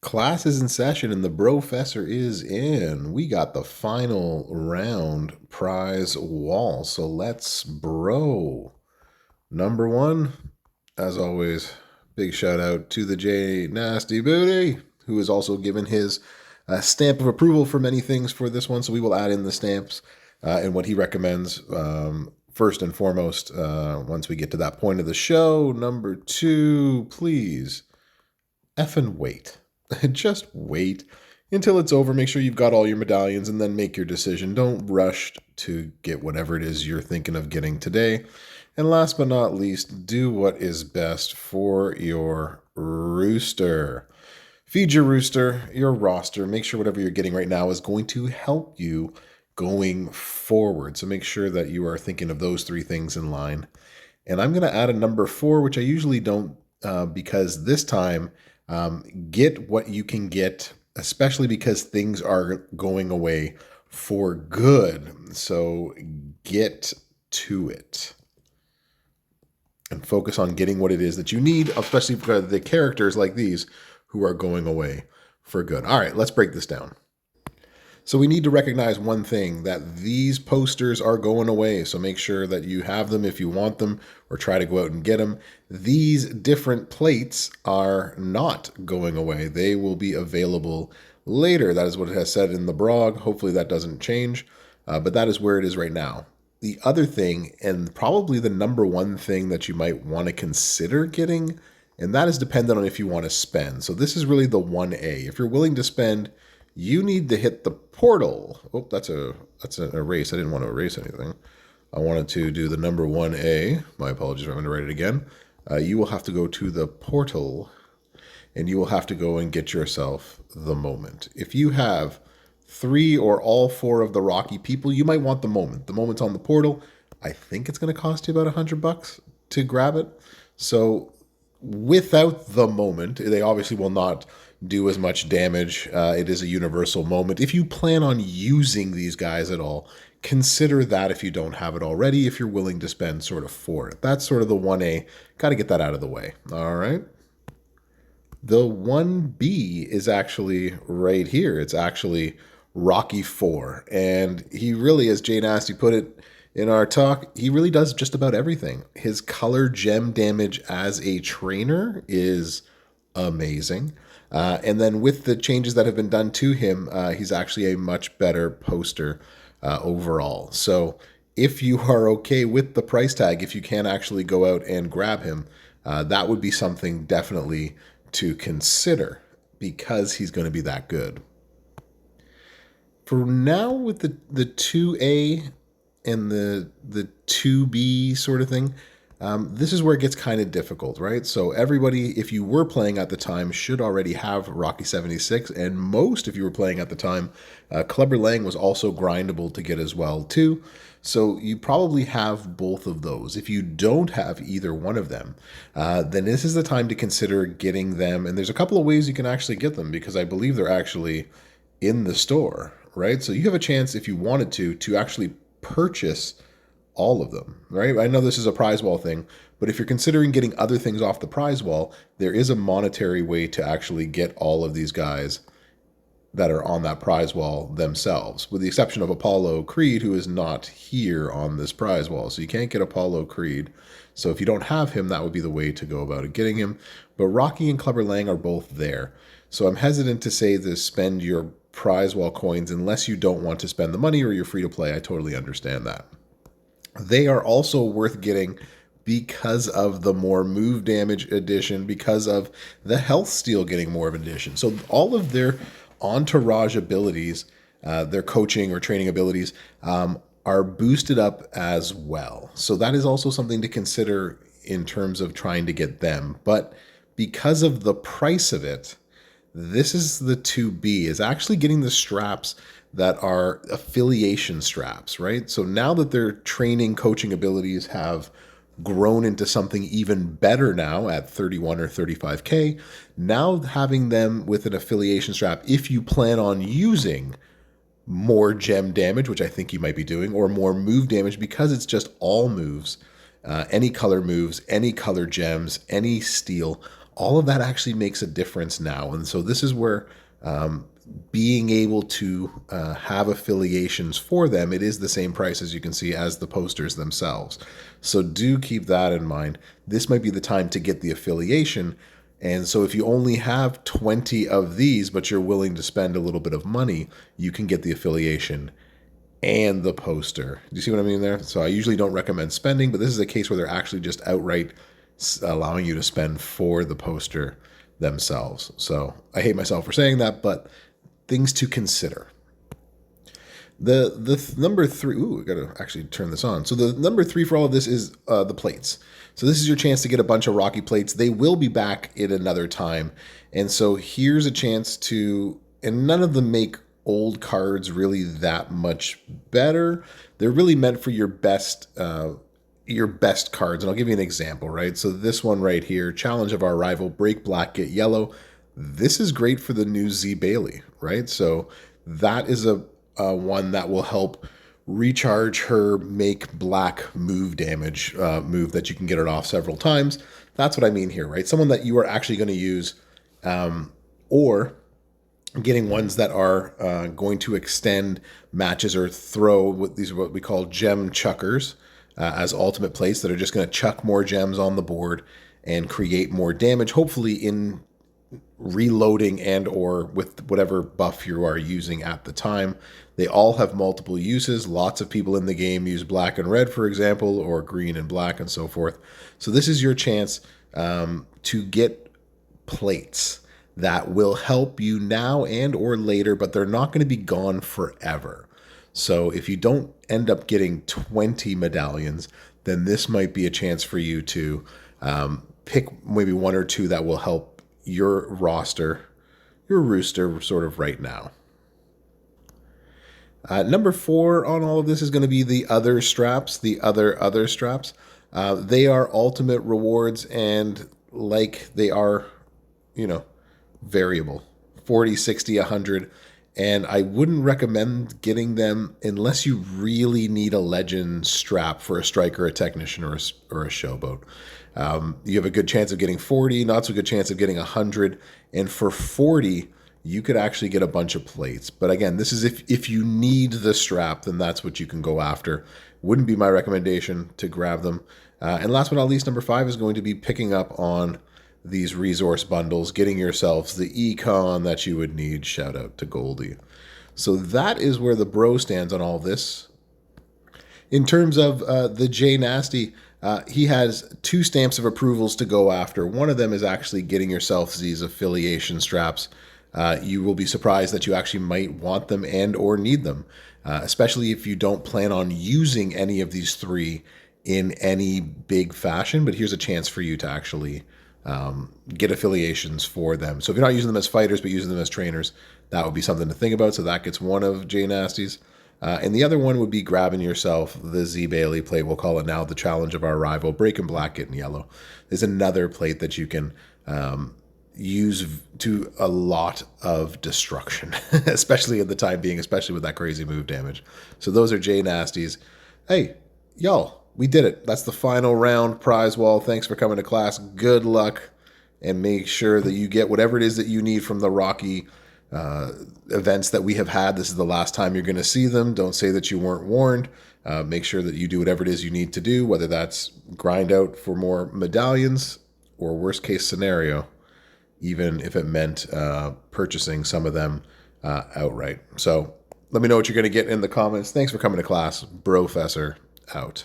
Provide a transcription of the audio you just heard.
Class is in session and the Brofessor is in. We got the final round prize wall. So let's bro. Number one, as always, big shout out to the J Nasty Booty, who has also given his stamp of approval for many things for this one. So we will add in the stamps and what he recommends first and foremost once we get to that point of the show. Number two, please effing wait. Just wait until it's over. Make sure you've got all your medallions and then make your decision. Don't rush to get whatever it is you're thinking of getting today. And last but not least, do what is best for your rooster. Feed your rooster, your roster. Make sure whatever you're getting right now is going to help you going forward. So make sure that you are thinking of those three things in line. And I'm going to add a number 4, which I usually don't because this time, get what you can get, especially because things are going away for good. So get to it and focus on getting what it is that you need, especially for the characters like these who are going away for good. All right, let's break this down. So we need to recognize one thing, that these posters are going away. So make sure that you have them if you want them, or try to go out and get them. These different plates are not going away. They will be available later. That is what it has said in the blog. Hopefully that doesn't change, but that is where it is right now. The other thing, and probably the number one thing that you might want to consider getting, and that is dependent on if you want to spend. So this is really the 1A. If you're willing to spend, you need to hit the portal. Oh, that's an erase. I didn't want to erase anything. I wanted to do the number 1A. My apologies, I'm going to write it again. You will have to go to the portal, and you will have to go and get yourself the moment. If you have 3 or all 4 of the Rocky people, you might want the moment. The moment's on the portal. I think it's going to cost you about $100 to grab it. So without the moment, they obviously will not do as much damage. It is a universal moment. If you plan on using these guys at all, consider that if you don't have it already, if you're willing to spend sort of for it. That's sort of the 1A. Got to get that out of the way. All right. The 1B is actually right here. It's actually Rocky 4. And he really, as Jay Nasty put it in our talk, he really does just about everything. His color gem damage as a trainer is amazing. And then with the changes that have been done to him, he's actually a much better poster overall. So if you are okay with the price tag, if you can actually go out and grab him, that would be something definitely to consider because he's going to be that good. For now, with the 2A and the 2B sort of thing, this is where it gets kind of difficult, right? So everybody, if you were playing at the time, should already have Rocky 76, and most, if you were playing at the time, Clubber Lang was also grindable to get as well too. So you probably have both of those. If you don't have either one of them, then this is the time to consider getting them. And there's a couple of ways you can actually get them because I believe they're actually in the store, right? So you have a chance, if you wanted to actually purchase all of them, right? I know this is a prize wall thing, but if you're considering getting other things off the prize wall, there is a monetary way to actually get all of these guys that are on that prize wall themselves, with the exception of Apollo Creed, who is not here on this prize wall. So you can't get Apollo Creed. So if you don't have him, that would be the way to go about it, getting him. But Rocky and Clubber Lang are both there. So I'm hesitant to say to spend your prize wall coins unless you don't want to spend the money or you're free to play. I totally understand that. They are also worth getting because of the more move damage addition, because of the health steal getting more of an addition. So all of their entourage abilities, their coaching or training abilities, are boosted up as well. So that is also something to consider in terms of trying to get them. But because of the price of it, this is the 2B, is actually getting the straps that are affiliation straps, right? So now that their training coaching abilities have grown into something even better now at 31 or 35K, now having them with an affiliation strap, if you plan on using more gem damage, which I think you might be doing, or more move damage, because it's just all moves, any color moves, any color gems, any steel, all of that actually makes a difference now. And so this is where being able to have affiliations for them, it is the same price, as you can see, as the posters themselves. So do keep that in mind. This might be the time to get the affiliation. And so if you only have 20 of these, but you're willing to spend a little bit of money, you can get the affiliation and the poster. Do you see what I mean there? So I usually don't recommend spending, but this is a case where they're actually just outright allowing you to spend for the poster themselves. So I hate myself for saying that, but things to consider. The number 3, I gotta actually turn this on. So the number 3 for all of this is the plates. So this is your chance to get a bunch of Rocky plates. They will be back at another time. And so here's a chance to, and none of them make old cards really that much better. They're really meant for your best cards. And I'll give you an example, right? So this one right here, Challenge of Our Rival, break black, get yellow. This is great for the new Z Bailey, right? So that is a one that will help recharge her make black move damage move that you can get it off several times. That's what I mean here, right? Someone that you are actually going to use, or getting ones that are going to extend matches or throw these are what we call gem chuckers as ultimate plates that are just going to chuck more gems on the board and create more damage, hopefully in reloading and or with whatever buff you are using at the time. They all have multiple uses. Lots of people in the game use black and red, for example, or green and black and so forth. So this is your chance to get plates that will help you now and or later, but they're not going to be gone forever. So if you don't end up getting 20 medallions, then this might be a chance for you to pick maybe 1 or 2 that will help your roster, your rooster sort of right now. Number 4 on all of this is going to be the other straps, the other straps. They are ultimate rewards, and like they are, variable, 40, 60, 100. And I wouldn't recommend getting them unless you really need a legend strap for a striker, a technician, or a showboat. You have a good chance of getting 40, not so good chance of getting 100. And for 40, you could actually get a bunch of plates. But again, this is if you need the strap, then that's what you can go after. Wouldn't be my recommendation to grab them. And last but not least, number 5 is going to be picking up on these resource bundles, getting yourselves the econ that you would need. Shout out to Goldie. So that is where the bro stands on all this. In terms of the J Nasty, he has 2 stamps of approvals to go after. One of them is actually getting yourself these affiliation straps. You will be surprised that you actually might want them and or need them, especially if you don't plan on using any of these 3 in any big fashion. But here's a chance for you to actually get affiliations for them. So if you're not using them as fighters, but using them as trainers, that would be something to think about. So that gets one of J Nasty's. And the other one would be grabbing yourself the Z Bailey plate. We'll call it now the Challenge of Our Rival, breaking black, getting yellow. There's another plate that you can use to a lot of destruction, especially at the time being, especially with that crazy move damage. So those are J Nasty's. Hey, y'all. We did it. That's the final round. Prizewall. Thanks for coming to class. Good luck. And make sure that you get whatever it is that you need from the Rocky events that we have had. This is the last time you're going to see them. Don't say that you weren't warned. Make sure that you do whatever it is you need to do, whether that's grind out for more medallions or worst case scenario, even if it meant purchasing some of them outright. So let me know what you're going to get in the comments. Thanks for coming to class. Brofessor out.